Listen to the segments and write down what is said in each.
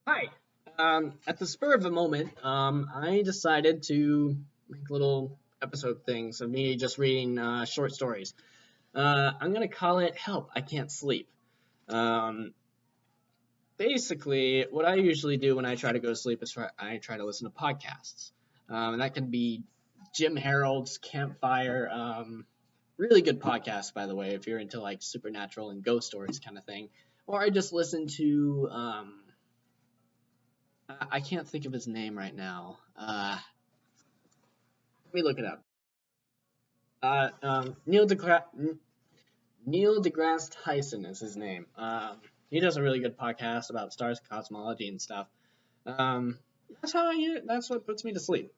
Hi. At the spur of the moment, I decided to make little episode things of me just reading short stories. I'm gonna call it "Help! I Can't Sleep." Um, Basically, what I usually do when I try to go to sleep is I try to listen to podcasts. And that can be Jim Harold's Campfire. Really good podcast, by the way, if you're into like supernatural and ghost stories kind of thing. Or I just listen to I can't think of his name right now. Let me look it up. Neil deGrasse Tyson is his name. He does a really good podcast about stars, cosmology, and stuff. Um, that's what puts me to sleep,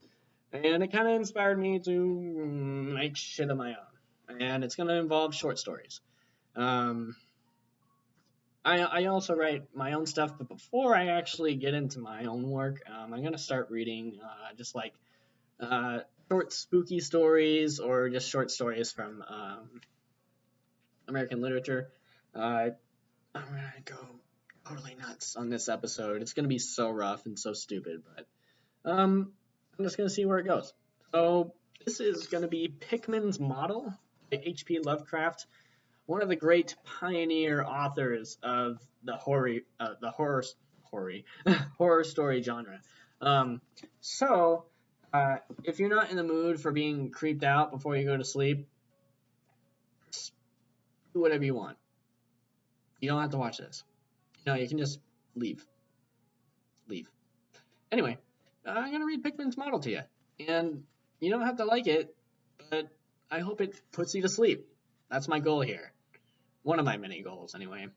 and it kind of inspired me to make shit of my own. And it's gonna involve short stories. Um, I also write my own stuff, but before I actually get into my own work, I'm gonna start reading just like uh, short spooky stories or just short stories from American literature. Uh, I'm gonna go totally nuts on this episode. It's gonna be so rough and so stupid, but I'm just gonna see where it goes. So this is gonna be Pickman's Model by HP Lovecraft, one of the great pioneer authors of horror horror story genre. Um, so if you're not in the mood for being creeped out before you go to sleep, do whatever you want. You don't have to watch this. No, you can just leave. Leave. Anyway, I'm gonna read Pickman's Model to you, and you don't have to like it, but I hope it puts you to sleep. That's my goal here. One of my many goals, anyway.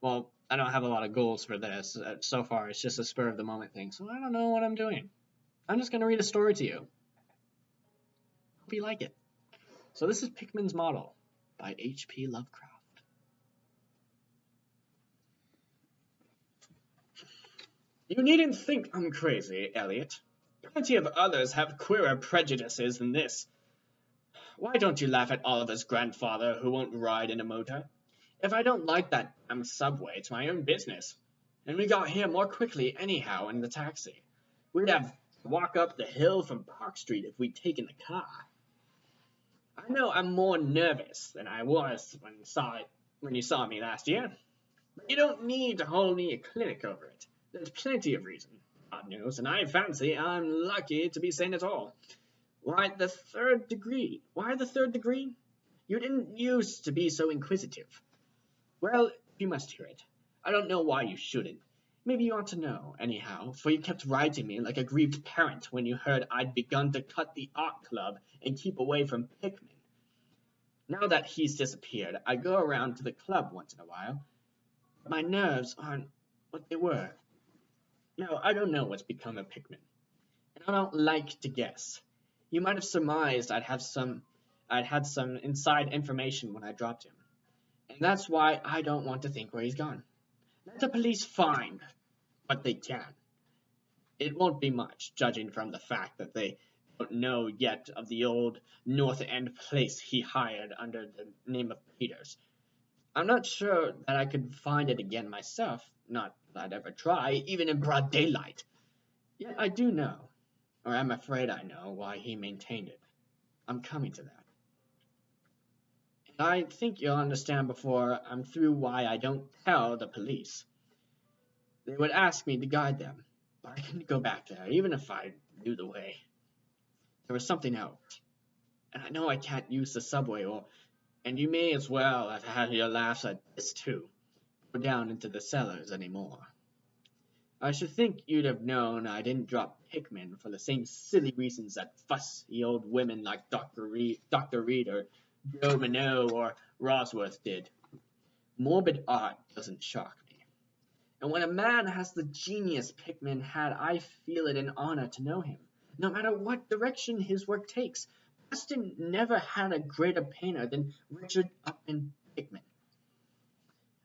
Well, I don't have a lot of goals for this. So far, it's just a spur of the moment thing, so I don't know what I'm doing. I'm just gonna read a story to you. Hope you like it. So this is Pickman's Model by H.P. Lovecraft. You needn't think I'm crazy, Elliot. Plenty of others have queerer prejudices than this. Why don't you laugh at Oliver's grandfather who won't ride in a motor? If I don't like that damn subway, it's my own business. And we got here more quickly anyhow in the taxi. We'd have to walk up the hill from Park Street if we'd taken the car. I know I'm more nervous than I was when you saw me last year, but you don't need to hold me a clinic over it. There's plenty of reason, God knows, and I fancy I'm lucky to be sane at all. Why the third degree? Why the third degree? You didn't used to be so inquisitive. Well, you must hear it. I don't know why you shouldn't. Maybe you ought to know, anyhow, for you kept writing me like a grieved parent when you heard I'd begun to cut the art club and keep away from Pickman. Now that he's disappeared, I go around to the club once in a while, but my nerves aren't what they were. No, I don't know what's become of Pickman, and I don't like to guess. You might have surmised I'd had some inside information when I dropped him, and that's why I don't want to think where he's gone. Let the police find what they can. It won't be much, judging from the fact that they don't know yet of the old North End place he hired under the name of Peters. I'm not sure that I could find it again myself, not that I'd ever try, even in broad daylight. Yet I do know, or I'm afraid I know, why he maintained it. I'm coming to that. And I think you'll understand before I'm through why I don't tell the police. They would ask me to guide them, but I couldn't go back there, even if I knew the way. There was something else, and I know I can't use the subway, and you may as well have had your laughs at this too. Go down into the cellars anymore. I should think you'd have known I didn't drop Pickman for the same silly reasons that fussy old women like Dr. Reed or Joe Minot or Rosworth did. Morbid art doesn't shock me. And when a man has the genius Pickman had, I feel it an honor to know him, no matter what direction his work takes. Boston never had a greater painter than Richard Upton Pickman.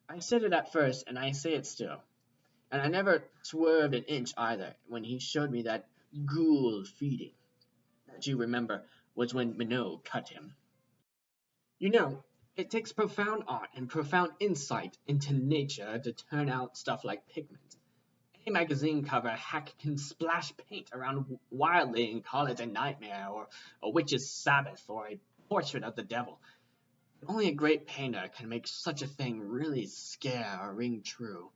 I said it at first, and I say it still. And I never swerved an inch either when he showed me that ghoul feeding. That you remember was when Minot cut him. You know, it takes profound art and profound insight into nature to turn out stuff like Pickman's. A magazine cover hack can splash paint around wildly and call it a nightmare, or a witch's sabbath, or a portrait of the devil. Only a great painter can make such a thing really scare or ring true.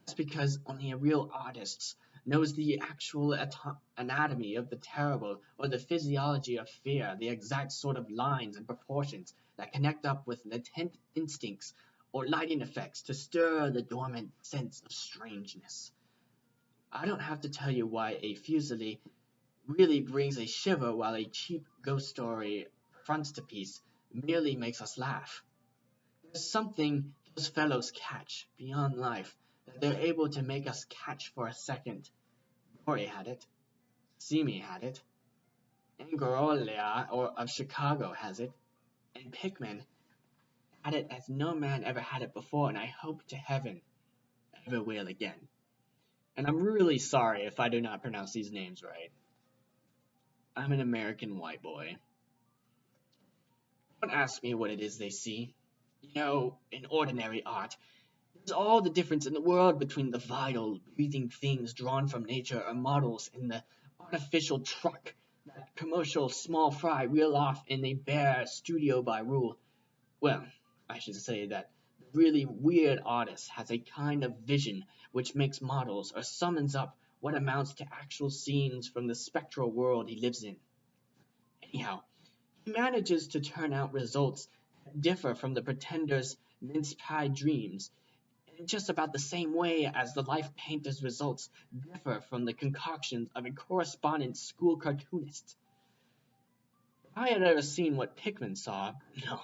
That's because only a real artist knows the actual anatomy of the terrible, or the physiology of fear, the exact sort of lines and proportions that connect up with latent instincts or lighting effects to stir the dormant sense of strangeness. I don't have to tell you why a fusilier really brings a shiver while a cheap ghost story frontispiece merely makes us laugh. There's something those fellows catch beyond life that they're able to make us catch for a second. Dory had it. Simi had it. Angarolia or of Chicago has it. And Pickman had it as no man ever had it before, and I hope to heaven ever will again. And I'm really sorry if I do not pronounce these names right. I'm an American white boy. Don't ask me what it is they see. In ordinary art, there's all the difference in the world between the vital, breathing things drawn from nature or models and the artificial truck that commercial small fry reel off in a bare studio by rule. Well, I should say that the really weird artist has a kind of vision which makes models or summons up what amounts to actual scenes from the spectral world he lives in. Anyhow, he manages to turn out results that differ from the pretender's mince pie dreams in just about the same way as the life painter's results differ from the concoctions of a correspondent school cartoonist. If I had ever seen what Pickman saw, no.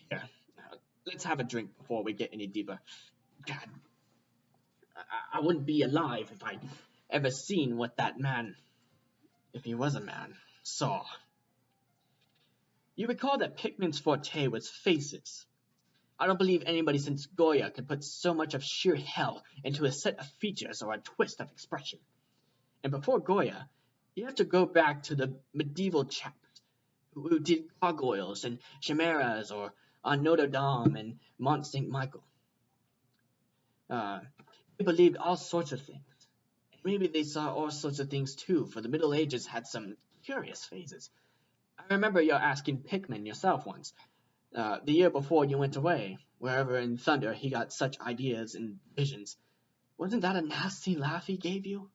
Here, let's have a drink before we get any deeper. God, I wouldn't be alive if I'd ever seen what that man, if he was a man, saw. You recall that Pickman's forte was faces. I don't believe anybody since Goya could put so much of sheer hell into a set of features or a twist of expression. And before Goya, you have to go back to the medieval chaps who did gargoyles and chimeras or on Notre Dame and Mont Saint Michael. They believed all sorts of things. And maybe they saw all sorts of things too, for the Middle Ages had some curious phases. I remember you asking Pickman yourself once, the year before you went away, wherever in thunder he got such ideas and visions. Wasn't that a nasty laugh he gave you?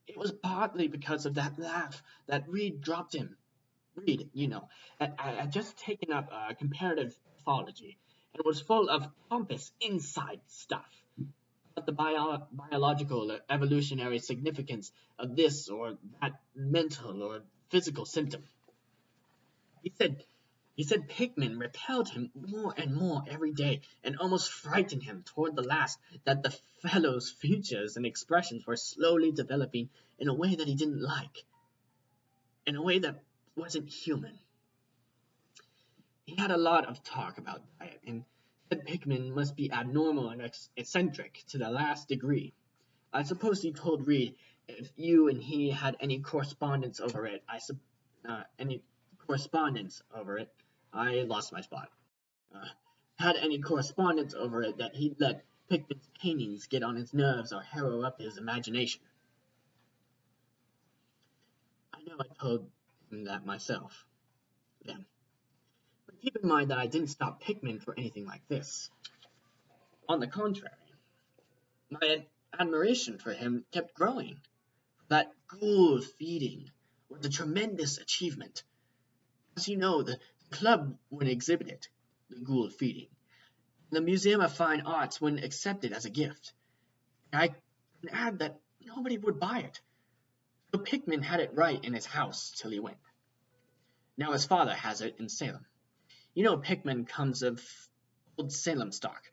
It was partly because of that laugh that Reed dropped him. Reed, had just taken up comparative pathology and was full of pompous inside stuff about the biological or evolutionary significance of this or that mental or physical symptom. He said Pickman repelled him more and more every day, and almost frightened him toward the last that the fellow's features and expressions were slowly developing in a way that he didn't like, in a way that wasn't human. He had a lot of talk about diet, and said Pickman must be abnormal and eccentric to the last degree. I suppose he told Reed if you and he had any correspondence over it, I lost my spot. Had any correspondence over it that he'd let Pickman's paintings get on his nerves or harrow up his imagination. I know I told him that myself, then. But keep in mind that I didn't stop Pickman for anything like this. On the contrary, my admiration for him kept growing. That ghoul feeding was a tremendous achievement. As you know, the club wouldn't exhibit it, the ghoul feeding. The Museum of Fine Arts wouldn't accept it as a gift. I can add that nobody would buy it. So Pickman had it right in his house till he went. Now his father has it in Salem. Pickman comes of old Salem stock,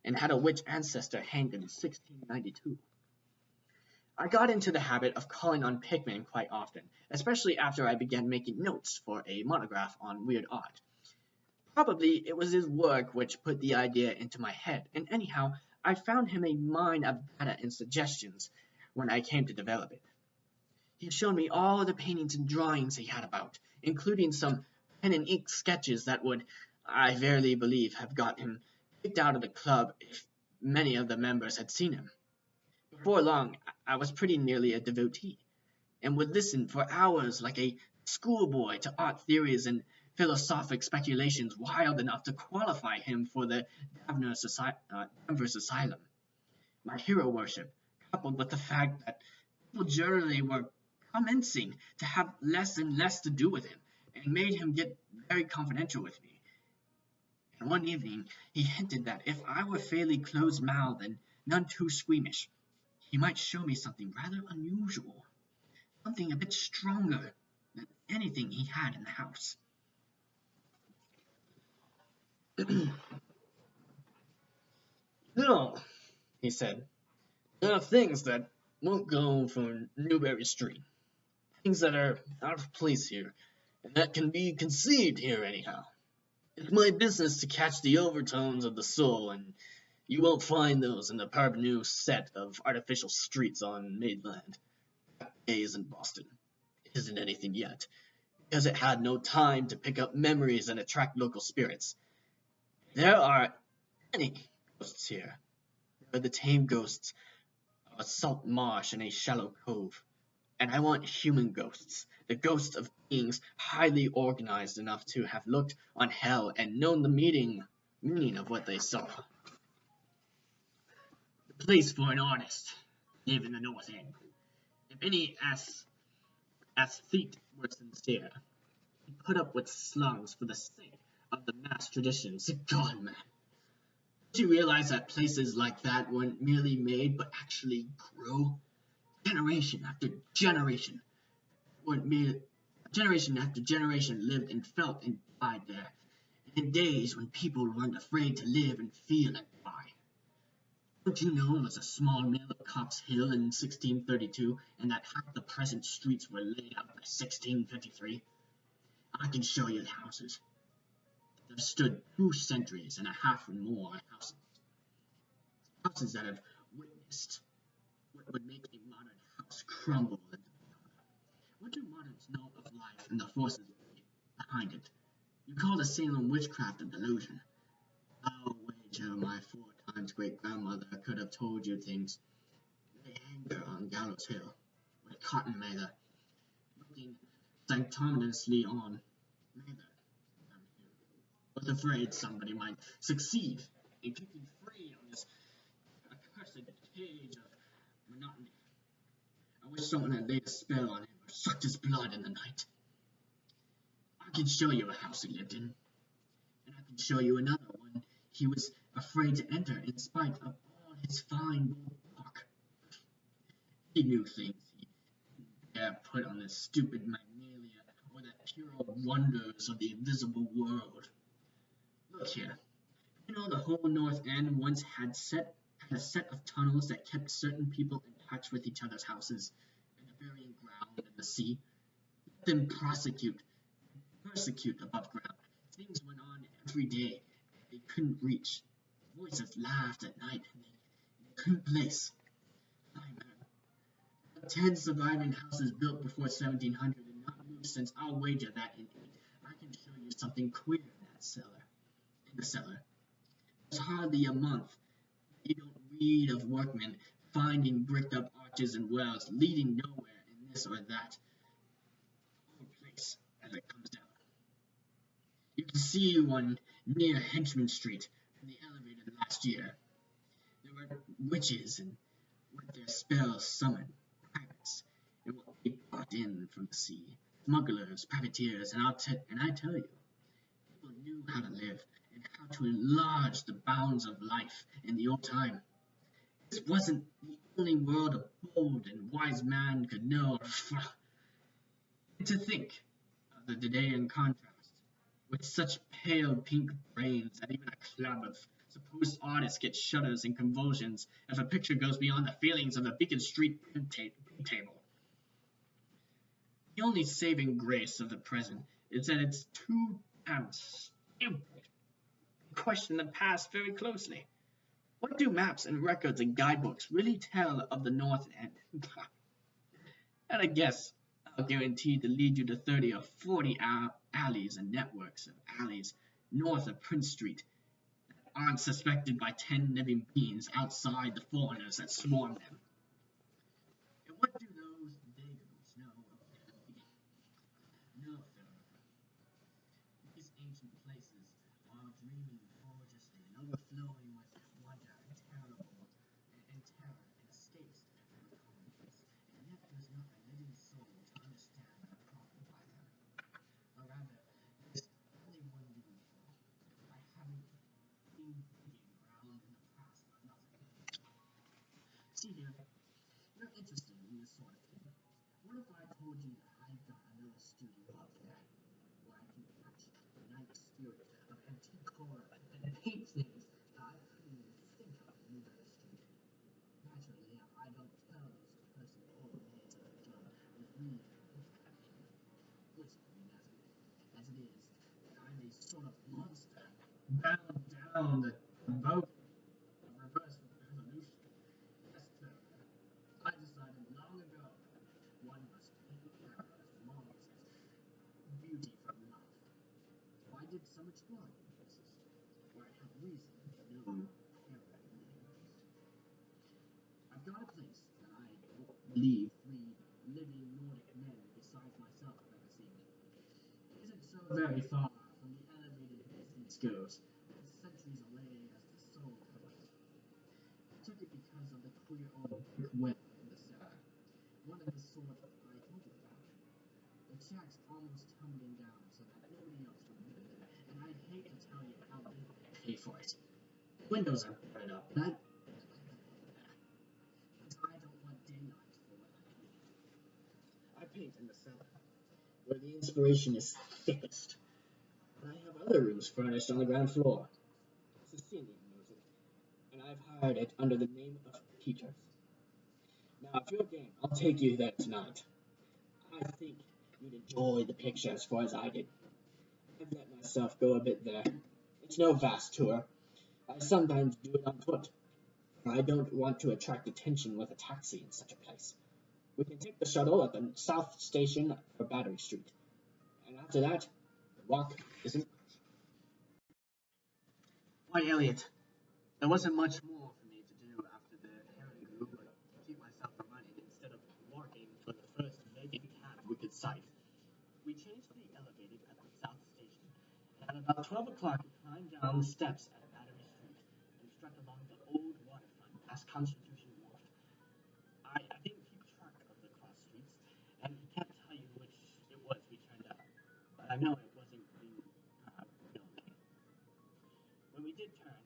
and had a witch ancestor hanged in 1692. I got into the habit of calling on Pickman quite often, especially after I began making notes for a monograph on weird art. Probably it was his work which put the idea into my head, and anyhow, I found him a mine of data and suggestions when I came to develop it. He showed me all the paintings and drawings he had about, including some pen and ink sketches that would, I verily believe, have got him kicked out of the club if many of the members had seen him. Before long, I was pretty nearly a devotee, and would listen for hours like a schoolboy to art theories and philosophic speculations wild enough to qualify him for the Danvers Asylum. My hero worship, coupled with the fact that people generally were commencing to have less and less to do with him, and made him get very confidential with me. And one evening he hinted that if I were fairly close-mouthed and none too squeamish, he might show me something rather unusual, something a bit stronger than anything he had in the house. No, he said, there are things that won't go for Newberry Street, things that are out of place here, and that can be conceived here anyhow. It's my business to catch the overtones of the soul, and you won't find those in the parvenu set of artificial streets on Maitland. Days in Boston isn't anything yet, because it had no time to pick up memories and attract local spirits. There are any ghosts here. There are the tame ghosts of a salt marsh and a shallow cove. And I want human ghosts, the ghosts of beings highly organized enough to have looked on hell and known the meaning of what they saw. The place for an artist live in the North End. If any aesthete were sincere, he'd put up with slums for the sake of the mass traditions. God, man. Don't you realize that places like that weren't merely made, but actually grew? Generation after generation lived and felt and died there, and in days when people weren't afraid to live and feel and die. Don't you know it was a small mill at Copp's Hill in 1632, and that half the present streets were laid out by 1653? I can show you the houses that have stood 2 centuries and a half and more, houses that have witnessed what would make a modern house crumble into powder. What do moderns know of life and the forces behind it? You call the Salem witchcraft a delusion. I'll wager my 4 times great-grandmother could have told you things. They hanged her on Gallows Hill, with Cotton Mather, looking sanctimoniously on. Mather was afraid somebody might succeed in kicking free on this accursed cage of monotony. I wish someone had laid a spell on him or sucked his blood in the night. I can show you a house he lived in, and I can show you another one he was afraid to enter in spite of all his fine gold talk. He knew things he didn't dare put on this stupid Magnalia or the pure wonders of the invisible world. Look here. You know the whole North End once had a set of tunnels that kept certain people in touch with each other's houses, and the burying ground and the sea. Let them persecute above ground. Things went on every day they couldn't reach. Voices laughed at night and they couldn't place. I man, 10 surviving houses built before 1700 and not moved since. I'll wager that in 8 I can show you something queer in that cellar. In the cellar. There's hardly a month you don't read of workmen finding bricked up arches and wells leading nowhere in this or that whole place as it comes down. You can see one near Henchman Street from the elevator last year. There were witches and with their spells summoned pirates and what they brought in from the sea, smugglers, privateers, and I tell you, people knew how to live and how to enlarge the bounds of life in the old time. This wasn't the only world a bold and wise man could know. And to think of the Dedean contrast, with such pale pink brains that even a club of supposed artists get shudders and convulsions if a picture goes beyond the feelings of a Beacon Street print table. The only saving grace of the present is that it's too damn stupid to question the past very closely. What do maps and records and guidebooks really tell of the North End? And I guess I'll guarantee to lead you to 30 or 40 alleys and networks of alleys north of Prince Street that aren't suspected by 10 living beings outside the foreigners that swarm them. What do those vagaries know of the no, sir. These ancient places, while dreaming gorgeously and overflowing with wonder and terror and escapes from the commonplace, and yet there's not a living soul to understand or profit by them. Or rather, there's only one living soul, by having been digging around in the past for nothing. See here, you're interested in this sort of thing. What if I told you that I've got a little studio up there, where I can catch the night spirit of antique horror and paint things that I couldn't even think of in Newberry Street? Naturally, I don't tell those cursed old maids at the club with me protection, whispering as it is, that I'm a sort of monster, bound down the boat of reverse resolution. Yes, sir. I decided long ago one must take care of Mars' beauty from life. So I did some exploring in places where I had reason to know terror lingers. I've got a place that I believe three living Nordic men besides myself have ever seen. It isn't so very far from the elevated distance goes, as centuries away as the soul goes. I took it because of the queer old brick well in the cellar, one of the sort I told you about. The shack's almost tumbling down so that nobody else would live in it, and I'd hate to tell you how they pay for it. The windows are boarded up, and I don't want that, because I don't want daylight for what I do. I paint in the cellar, where the inspiration is thickest, and I have other rooms furnished on the ground floor. Sicilian music, and I've hired it under the name of Peter's. Now, if you're game, I'll take you there tonight. I think you'd enjoy the picture as far as I did. I've let myself go a bit there. It's no vast tour. I sometimes do it on foot, for I don't want to attract attention with a taxi in such a place. We can take the shuttle at the south station for Battery Street, and after that, the walk isn't. Why, Elliot, there wasn't much more for me to do after the herring grew but to keep myself from running instead of walking for the first vacant cab we could sight. We changed the elevated at the South Station, and at about 12 o'clock we climbed down the steps at Battery Street and struck along the old waterfront past Constitution Wharf. I didn't keep track of the cross streets, and can't tell you which it was we turned up, but I know it wasn't Green Building. When we did turn,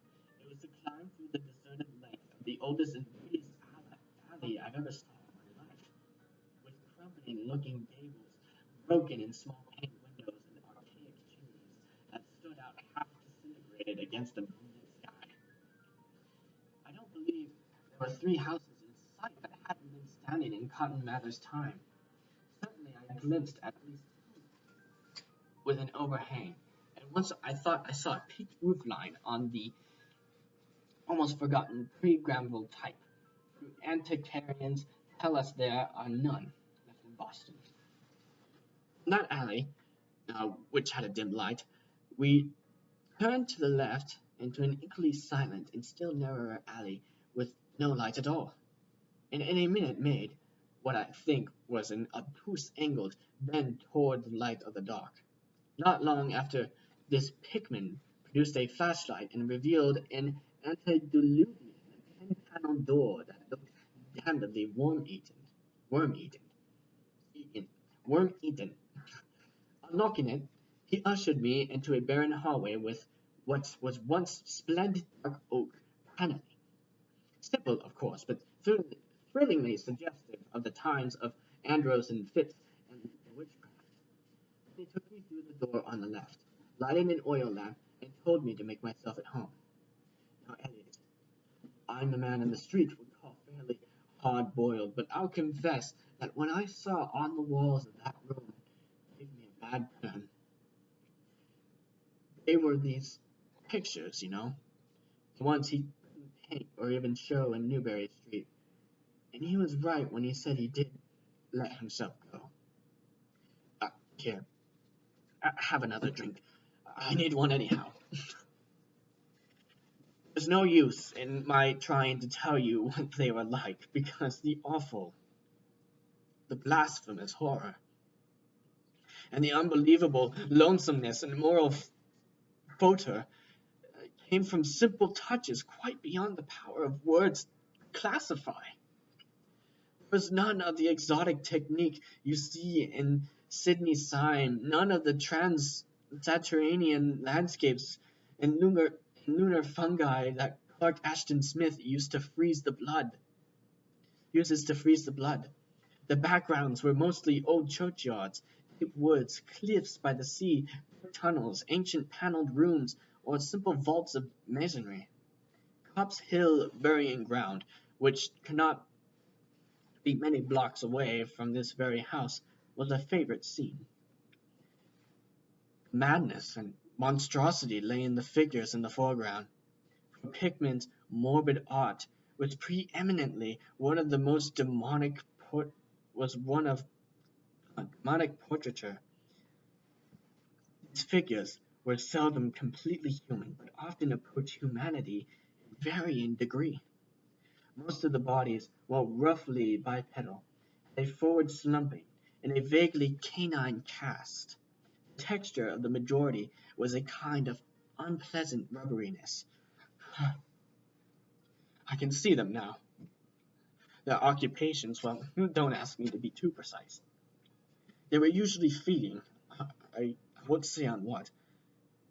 it was to climb through the deserted length of the oldest and prettiest alley I've ever saw in my life, with crumbling-looking gables, broken and small-pane windows, and archaic chimneys that stood out half disintegrated against the moonlit sky. I don't believe there were three houses in sight that hadn't been standing in Cotton Mather's time. Certainly I glimpsed at least two with an overhang, and once I thought I saw a peaked roof line on the almost forgotten pre-Granville type. Antiquarians tell us there are none left in Boston. In that alley, which had a dim light, we turned to the left into an equally silent and still narrower alley with no light at all, and in a minute made what I think was an obtuse angled bend toward the light of the dark. Not long after this, Pickman produced a flashlight and revealed an antediluvian ten-paneled door that looked damnably eaten, worm-eaten. Unlocking it, he ushered me into a barren hallway with what was once splendid dark oak paneling. Simple, of course, but thrillingly suggestive of the times of Andros and Fitz and the witchcraft. He took me through the door on the left, lighted an oil lamp, and told me to make myself at home. Now, Elliot, I'm the man in the street would call fairly hard-boiled, but I'll confess that when I saw on the walls of that room, it gave me a bad turn. They were these pictures, the ones he couldn't paint or even show in Newberry Street. And he was right when he said he did let himself go. Here, have another drink. I need one anyhow. There's no use in my trying to tell you what they were like, because the awful, the blasphemous horror, and the unbelievable lonesomeness and moral photo came from simple touches quite beyond the power of words to classify. There was none of the exotic technique you see in Sydney Sign, none of the trans-Saturnian landscapes and lunar fungi that Clark Ashton Smith uses to freeze the blood. The backgrounds were mostly old churchyards, deep woods, cliffs by the sea, tunnels, ancient paneled rooms, or simple vaults of masonry. Copp's Hill burying ground, which could not be many blocks away from this very house, was a favorite scene. Madness and monstrosity lay in the figures in the foreground. For Pickman's morbid art was preeminently one of the most was one of demonic portraiture. These figures were seldom completely human, but often approached humanity in varying degree. Most of the bodies were roughly bipedal, a forward slumping, and a vaguely canine cast. The texture of the majority was a kind of unpleasant rubberiness. I can see them now. Their occupations, well, don't ask me to be too precise. They were usually feeding. I won't say on what.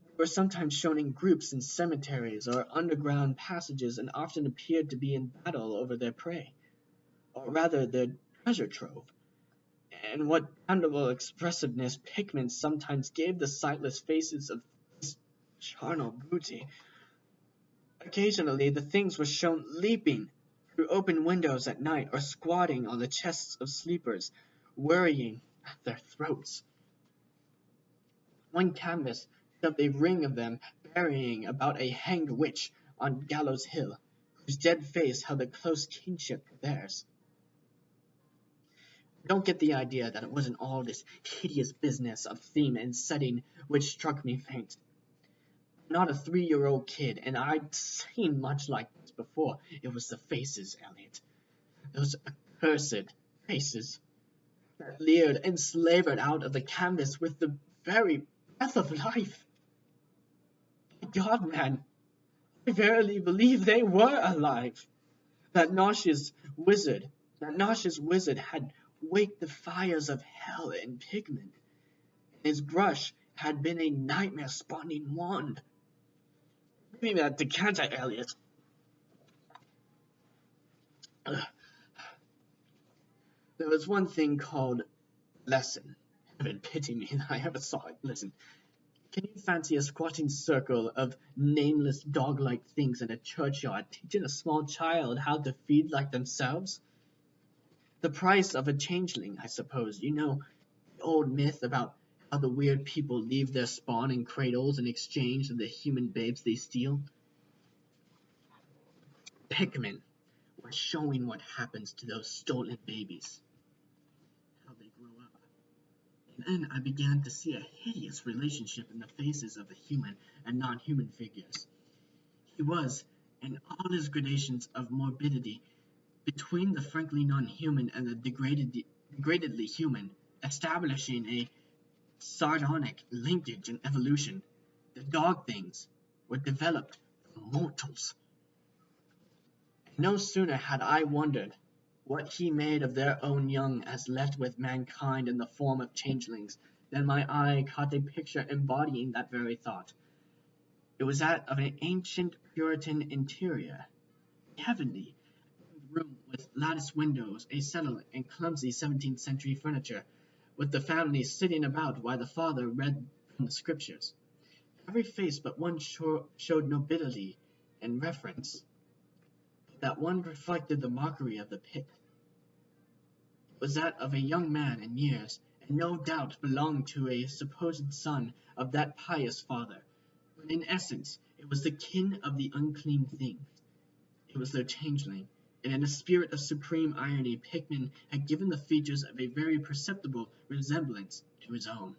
They were sometimes shown in groups in cemeteries or underground passages and often appeared to be in battle over their prey, or rather their treasure trove. And what damnable expressiveness Pickman sometimes gave the sightless faces of this charnel booty. Occasionally the things were shown leaping through open windows at night or squatting on the chests of sleepers, worrying at their throats. One canvas showed a ring of them burying about a hanged witch on Gallows Hill, whose dead face held a close kinship to theirs. I don't get the idea that it wasn't all this hideous business of theme and setting which struck me faint. I'm not a 3-year-old kid, and I'd seen much like this before. It was the faces, Elliot. Those accursed faces that leered and slavered out of the canvas with the very breath of life. My God, man, I verily believe they were alive. That nauseous wizard had waked the fires of hell in Pickman. His brush had been a nightmare-spawning wand. Give me that decanter, Elliot. There was one thing called lesson. Heaven pity me that I ever saw it. Listen, can you fancy a squatting circle of nameless dog-like things in a churchyard teaching a small child how to feed like themselves? The price of a changeling, I suppose. You know the old myth about how the weird people leave their spawn in cradles in exchange for the human babes they steal? Pickman was showing what happens to those stolen babies, how they grow up. And then I began to see a hideous relationship in the faces of the human and non-human figures. He was, in all his gradations of morbidity, between the frankly non-human and the degradedly human, establishing a sardonic linkage in evolution. The dog things were developed from mortals. No sooner had I wondered what he made of their own young as left with mankind in the form of changelings than my eye caught a picture embodying that very thought. It was that of an ancient Puritan interior, heavenly room with lattice windows, a settle, and clumsy 17th century furniture, with the family sitting about while the father read from the scriptures. Every face but one showed nobility and reverence. That one reflected the mockery of the pit. It was that of a young man in years, and no doubt belonged to a supposed son of that pious father, but in essence it was the kin of the unclean thing. It was their changeling, and in a spirit of supreme irony Pickman had given the features of a very perceptible resemblance to his own.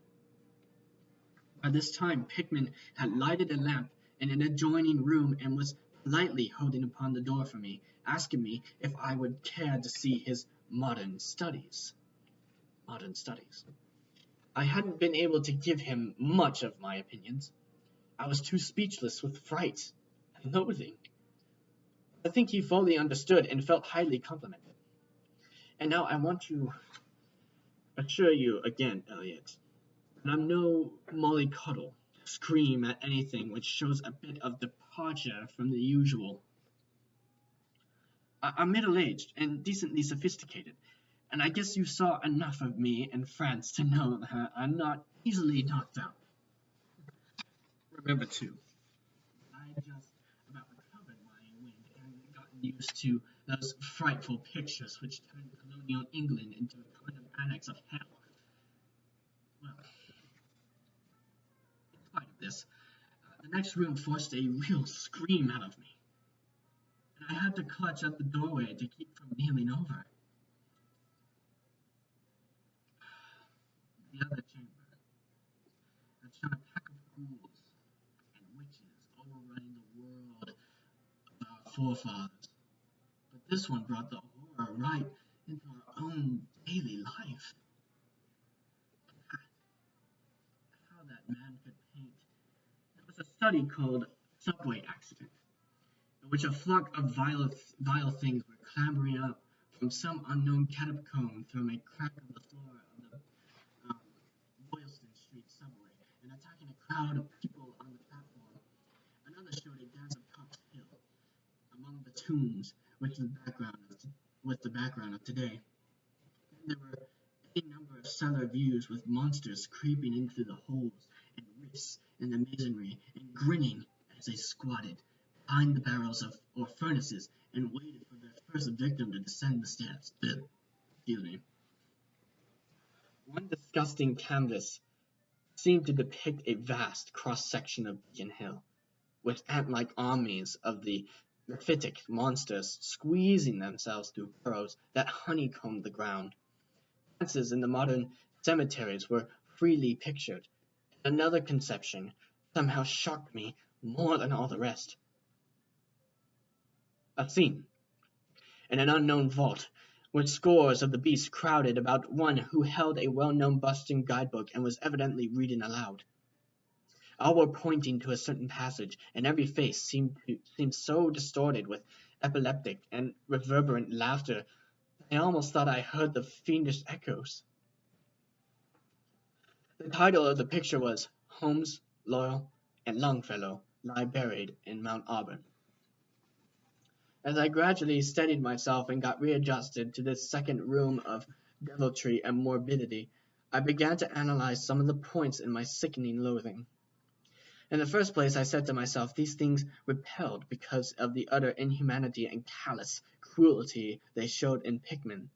By this time Pickman had lighted a lamp in an adjoining room and was politely holding upon the door for me, asking me if I would care to see his modern studies. modern studies. I hadn't been able to give him much of my opinions. I was too speechless with fright and loathing. I think he fully understood and felt highly complimented. And now I want to assure you again, Elliot, that I'm no mollycoddle to scream at anything which shows a bit of departure from the usual. I'm middle-aged and decently sophisticated, and I guess you saw enough of me in France to know that I'm not easily knocked out. Remember, too, I just about recovered my wind and gotten used to those frightful pictures which turned colonial England into a kind of annex of hell. Well, in spite of this, the next room forced a real scream out of me, and I had to clutch at the doorway to keep from kneeling over. The other chamber had shown a pack of ghouls and witches overrunning the world of our forefathers. But this one brought the horror right into our own daily life. How that man could paint. There was a study called Subway Accident, in which a flock of vile things were clambering up from some unknown catacomb through a crack of the floor of the um, Boylston Street subway and attacking a crowd of people on the platform. Another showed a dance of Copp's Hill among the tombs, which was the background of today. And there were any number of cellar views with monsters creeping into the holes and rifts in the masonry and grinning as they squatted behind the barrels or furnaces and waited for their first victim to descend the steps. Excuse me. One disgusting canvas seemed to depict a vast cross-section of Beacon Hill, with ant-like armies of the mephitic monsters squeezing themselves through burrows that honeycombed the ground. Dances in the modern cemeteries were freely pictured. Another conception somehow shocked me more than all the rest. A scene in an unknown vault, with scores of the beasts crowded about one who held a well-known Boston guidebook and was evidently reading aloud. All were pointing to a certain passage, and every face seemed so distorted with epileptic and reverberant laughter that I almost thought I heard the fiendish echoes. The title of the picture was Holmes, Loyal, and Longfellow Lie Buried in Mount Auburn. As I gradually steadied myself and got readjusted to this second room of deviltry and morbidity, I began to analyze some of the points in my sickening loathing. In the first place, I said to myself, these things repelled because of the utter inhumanity and callous cruelty they showed in Pickman.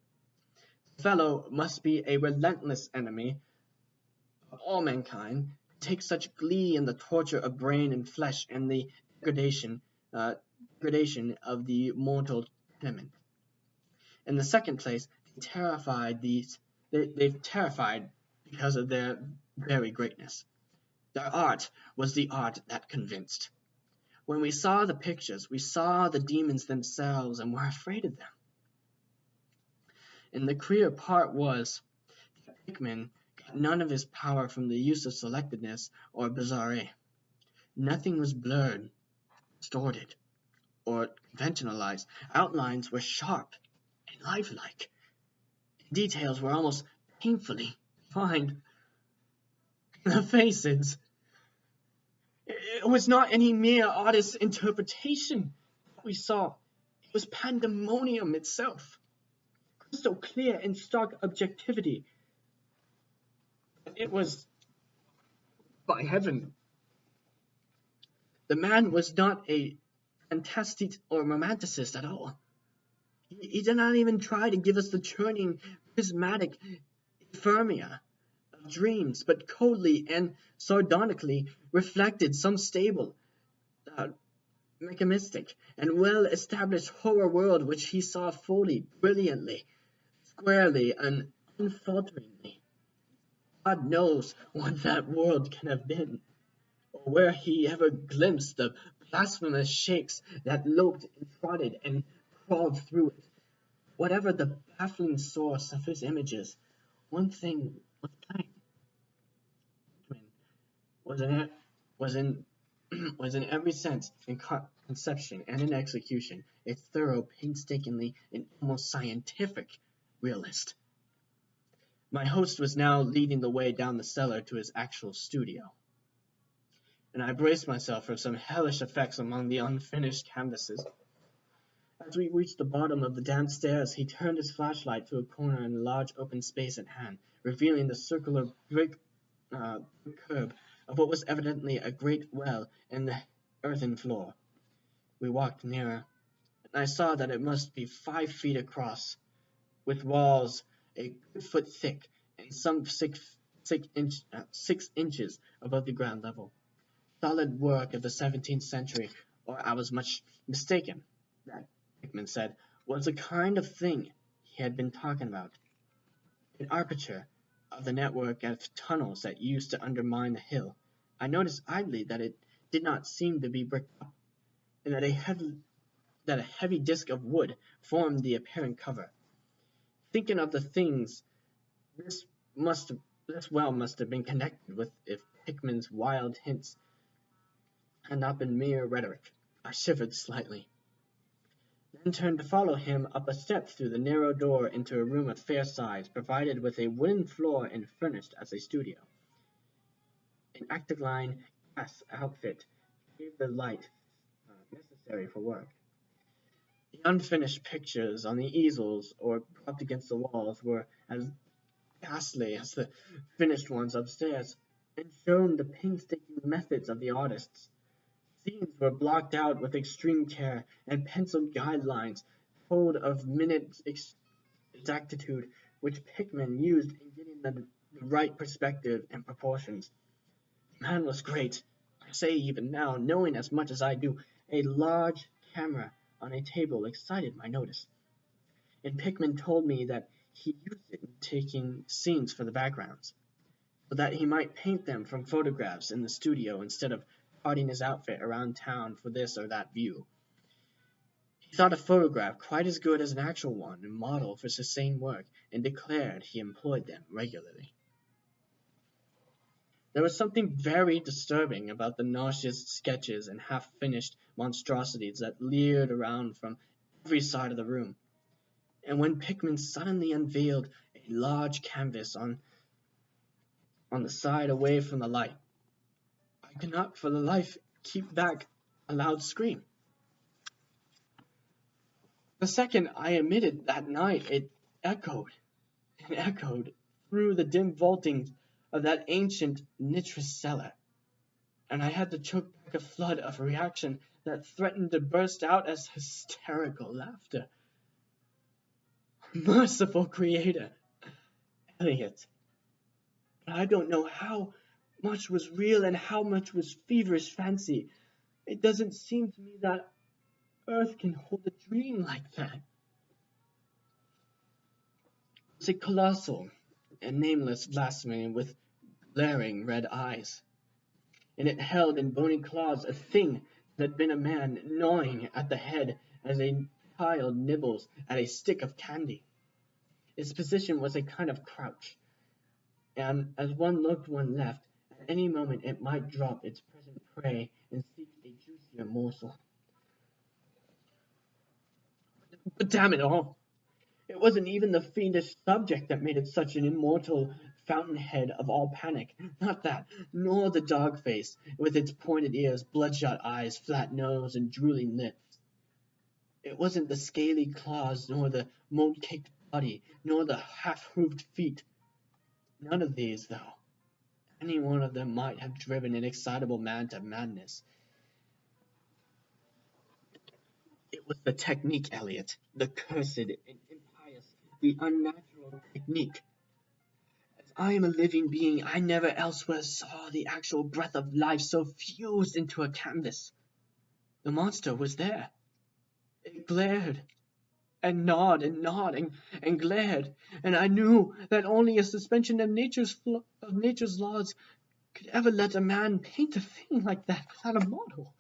The fellow must be a relentless enemy of all mankind, take such glee in the torture of brain and flesh and the degradation of the mortal tenement. In the second place, they've terrified because of their very greatness. Their art was the art that convinced. When we saw the pictures, we saw the demons themselves and were afraid of them. And the queer part was that Pickman got none of his power from the use of selectedness or bizarre. Nothing was blurred, distorted, or conventionalized. Outlines were sharp and lifelike. Details were almost painfully defined. The faces. It was not any mere artist's interpretation that we saw. It was pandemonium itself. Crystal clear and stark objectivity. It was, by heaven, the man was not a fantastic or romanticist at all. He did not even try to give us the churning, prismatic ephemeria of dreams, but coldly and sardonically reflected some stable, mechanistic, and well-established horror world which he saw fully, brilliantly, squarely, and unfalteringly. God knows what that world can have been, or where he ever glimpsed the blasphemous shapes that loped and trotted and crawled through it. Whatever the baffling source of his images, One thing was plain. Pickman was in was in was in every sense, in conception and in execution, a thorough, painstakingly, and almost scientific realist. My host was now leading the way down the cellar to his actual studio, and I braced myself for some hellish effects among the unfinished canvases. As we reached the bottom of the damp stairs, he turned his flashlight to a corner in the large open space at hand, revealing the circular brick curb of what was evidently a great well in the earthen floor. We walked nearer, and I saw that it must be 5 feet across, with walls a good foot thick and some 6 inches above the ground level. Solid work of the 17th century, or I was much mistaken. That, Pickman said, was the kind of thing he had been talking about. An aperture of the network of tunnels that used to undermine the hill. I noticed idly that it did not seem to be bricked up, and that a heavy disc of wood formed the apparent cover. Thinking of the things this must have, this well must have been connected with if Pickman's wild hints had not been mere rhetoric. I shivered slightly, then turned to follow him up a step through the narrow door into a room of fair size, provided with a wooden floor and furnished as a studio. An Actiline gas outfit gave the light necessary for work. The unfinished pictures on the easels or propped against the walls were as ghastly as the finished ones upstairs, and showed the painstaking methods of the artists. Scenes were blocked out with extreme care, and penciled guidelines told of minute exactitude which Pickman used in getting the right perspective and proportions. The man was great. I say even now, knowing as much as I do, a large camera on a table excited my notice, and Pickman told me that he used it in taking scenes for the backgrounds, so that he might paint them from photographs in the studio instead of parting his outfit around town for this or that view. He thought a photograph quite as good as an actual one and model for sustained work, and declared he employed them regularly. There was something very disturbing about the nauseous sketches and half-finished monstrosities that leered around from every side of the room, and when Pickman suddenly unveiled a large canvas on the side away from the light, I could not for the life keep back a loud scream. The second I emitted that night, it echoed and echoed through the dim vaultings of that ancient nitrous cellar, and I had to choke back a flood of reaction that threatened to burst out as hysterical laughter. Merciful Creator, Eliot, but I don't know how much was real and how much was feverish fancy. It doesn't seem to me that Earth can hold a dream like that. It's a colossal and nameless blasphemy with glaring red eyes, and it held in bony claws a thing that had been a man, gnawing at the head as a child nibbles at a stick of candy. Its position was a kind of crouch, and as one looked one left, at any moment it might drop its present prey and seek a juicier morsel. But damn it all! It wasn't even the fiendish subject that made it such an immortal fountainhead of all panic. Not that, nor the dog face, with its pointed ears, bloodshot eyes, flat nose, and drooling lips. It wasn't the scaly claws, nor the mold-caked body, nor the half-hooved feet. None of these, though. Any one of them might have driven an excitable man to madness. It was the technique, Eliot, the cursed and impious, the unnatural technique. As I am a living being, I never elsewhere saw the actual breath of life so fused into a canvas. The monster was there. It glared, and gnawed, and glared, and I knew that only a suspension of nature's laws could ever let a man paint a thing like that without a model.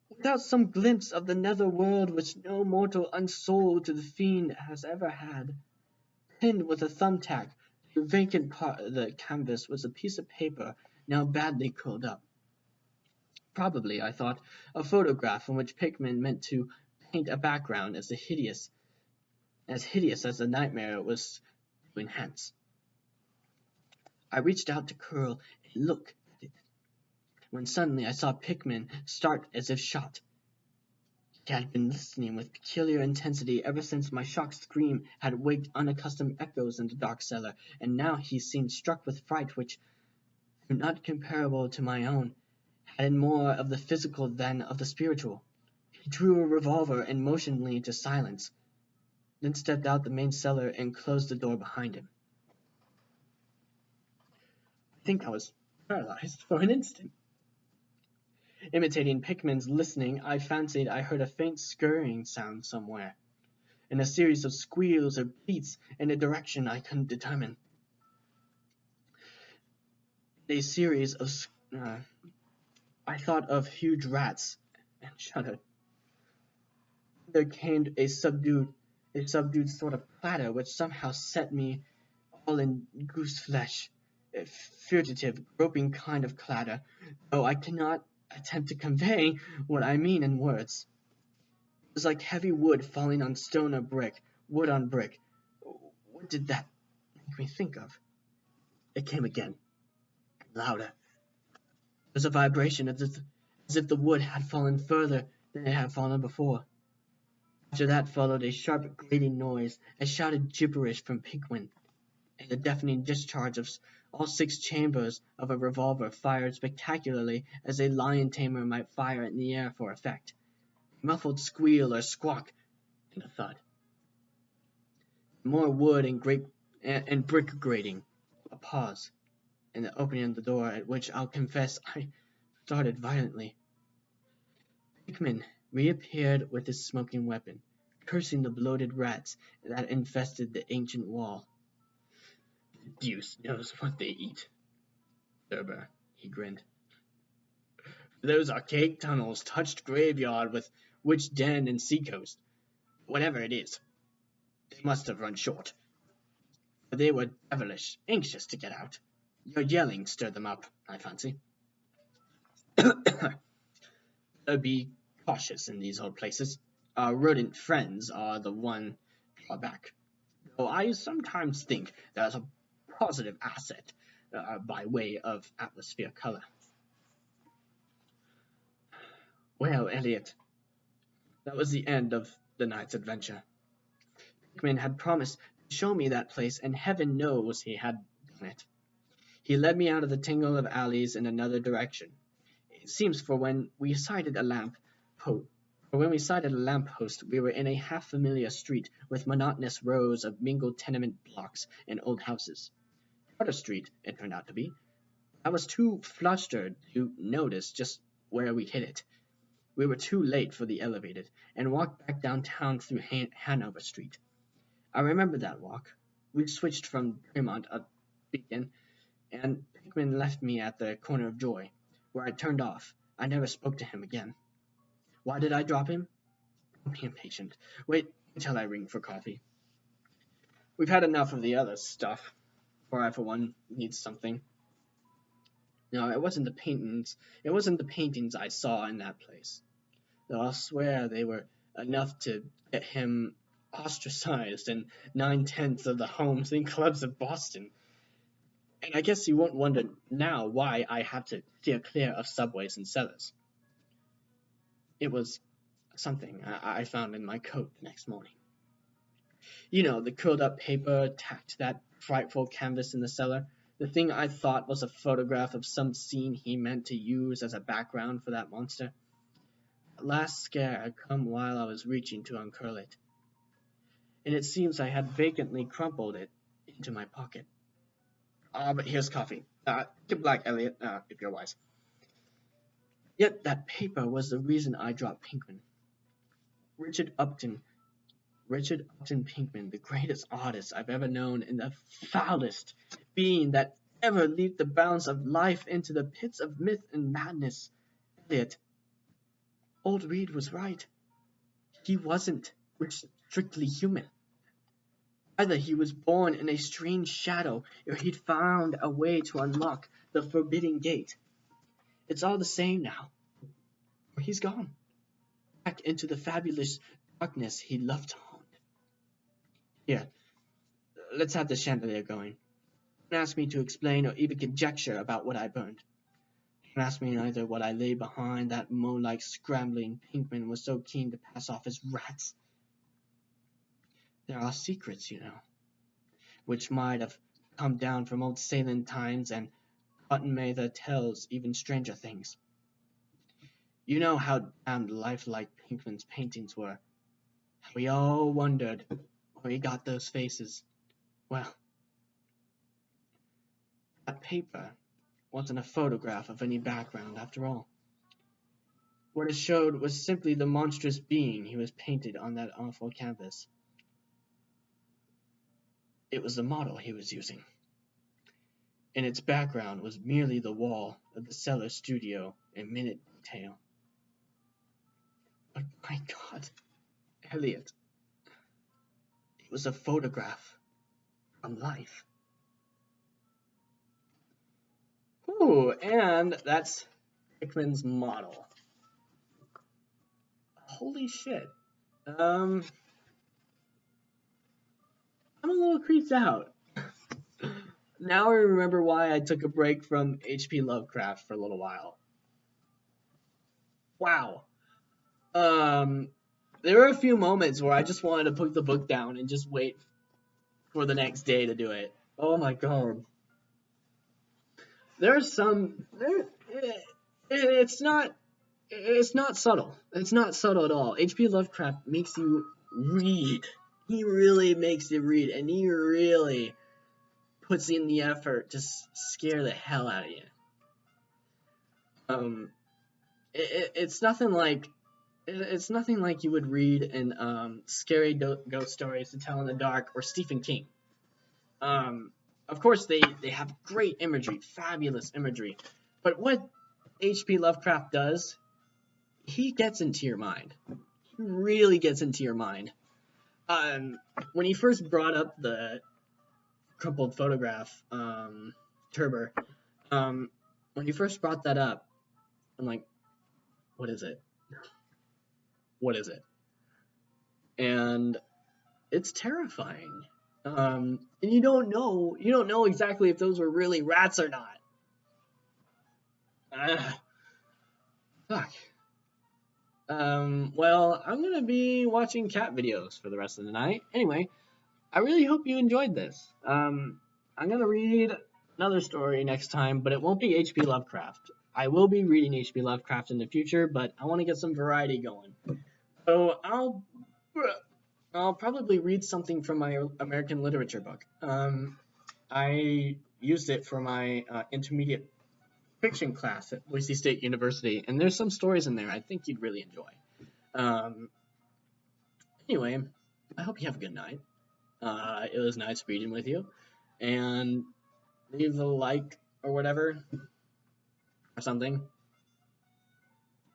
Without some glimpse of the nether world which no mortal unsouled to the fiend has ever had. Pinned with a thumbtack, the vacant part of the canvas was a piece of paper now badly curled up. Probably, I thought, a photograph in which Pickman meant to paint a background as hideous as the nightmare it was to enhance. I reached out to curl a look at it, when suddenly I saw Pickman start as if shot. He had been listening with peculiar intensity ever since my shocked scream had waked unaccustomed echoes in the dark cellar, and now he seemed struck with fright which, though not comparable to my own, had more of the physical than of the spiritual. He drew a revolver and motioned me to silence, then stepped out the main cellar and closed the door behind him. I think I was paralyzed for an instant. Imitating Pickman's listening, I fancied I heard a faint scurrying sound somewhere, and a series of squeals or bleats in a direction I couldn't determine. A series of I thought of huge rats and shuddered. There came a subdued sort of clatter which somehow set me all in goose flesh, a furtive, groping kind of clatter, though I cannot attempt to convey what I mean in words. It was like heavy wood falling on stone or brick, wood on brick. What did that make me think of? It came again, louder. There was a vibration as if the wood had fallen further than it had fallen before. After that followed a sharp grating noise, a shouted gibberish from Pickman, and the deafening discharge of all 6 chambers of a revolver fired spectacularly as a lion tamer might fire in the air for effect. A muffled squeal or squawk, and a thud. More wood and brick grating. A pause, and the opening of the door, at which I'll confess I started violently. Pickman reappeared with his smoking weapon, cursing the bloated rats that infested the ancient wall. The deuce knows what they eat. Thurber, he grinned. Those archaic tunnels touched graveyard with witch den and seacoast. Whatever it is, they must have run short. For they were devilish anxious to get out. Your yelling stirred them up, I fancy. Be cautious in these old places. Our rodent friends are the one drawback, though I sometimes think there's a positive asset by way of atmosphere color. Well, Elliot, that was the end of the night's adventure. Pickman had promised to show me that place, and heaven knows he had done it. He led me out of the tangle of alleys in another direction. It seems when we sighted a lamppost, we were in a half-familiar street with monotonous rows of mingled tenement blocks and old houses. Carter Street, it turned out to be. I was too flustered to notice just where we hit it. We were too late for the elevated, and walked back downtown through Hanover Street. I remember that walk. We switched from Fremont up Beacon, and Pickman left me at the corner of Joy, where I turned off. I never spoke to him again. Why did I drop him? Don't be impatient. Wait until I ring for coffee. We've had enough of the other stuff, for I, for one, need something. No, it wasn't the paintings I saw in that place, though I'll swear they were enough to get him ostracized in 9/10 of the homes and clubs of Boston. And I guess you won't wonder now why I have to steer clear of subways and cellars. It was something I found in my coat the next morning. You know, the curled up paper tacked to that frightful canvas in the cellar. The thing I thought was a photograph of some scene he meant to use as a background for that monster. The last scare had come while I was reaching to uncurl it, and it seems I had vacantly crumpled it into my pocket. But here's coffee. Get black, Elliot, if you're wise. Yet that paper was the reason I dropped Pickman. Richard Upton Pickman, the greatest artist I've ever known, and the foulest being that ever leaped the bounds of life into the pits of myth and madness. Elliot, old Reed was right. He wasn't strictly human. Either he was born in a strange shadow, or he'd found a way to unlock the forbidden gate. It's all the same now. Or he's gone, back into the fabulous darkness he loved to haunt. Here, let's have the chandelier going. Don't ask me to explain or even conjecture about what I burned. Don't ask me either what I lay behind that moan-like scrambling Pinkman was so keen to pass off as rats. There are secrets, you know, which might have come down from old Salem times, and Cotton Mather tells even stranger things. You know how damned lifelike Pinkman's paintings were. How we all wondered where he got those faces. Well, that paper wasn't a photograph of any background after all. What it showed was simply the monstrous being he was painted on that awful canvas. It was the model he was using. In its background was merely the wall of the cellar studio in minute detail. But my God, Elliot, it was a photograph from life. Ooh, and that's Pickman's model. Holy shit. I'm a little creeped out. Now I remember why I took a break from HP Lovecraft for a little while. Wow. There were a few moments where I just wanted to put the book down and just wait for the next day to do it. Oh my God. There's some. It's not subtle. It's not subtle at all. HP Lovecraft makes you read. He really makes you read, and he really puts in the effort to scare the hell out of you. It's nothing like you would read in scary ghost stories to tell in the dark or Stephen King. Of course, they have great imagery, fabulous imagery, but what H.P. Lovecraft does, he gets into your mind. He really gets into your mind. When he first brought up the crumpled photograph, Turber, when he first brought that up, I'm like, what is it? What is it? And it's terrifying. And you don't know exactly if those were really rats or not. Fuck. Well, I'm gonna be watching cat videos for the rest of the night. Anyway, I really hope you enjoyed this. I'm gonna read another story next time, but it won't be H.P. Lovecraft. I will be reading H.P. Lovecraft in the future, but I want to get some variety going. So I'll probably read something from my American literature book. I used it for my intermediate fiction class at Boise State University, and there's some stories in there I think you'd really enjoy. Anyway, I hope you have a good night. It was nice reading with you, and leave a like or whatever, or something,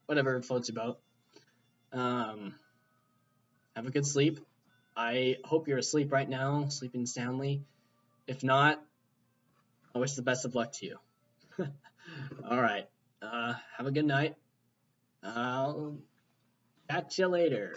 whatever floats your boat. Have a good sleep. I hope you're asleep right now, sleeping soundly. If not, I wish the best of luck to you. All right. Have a good night. I'll catch you later.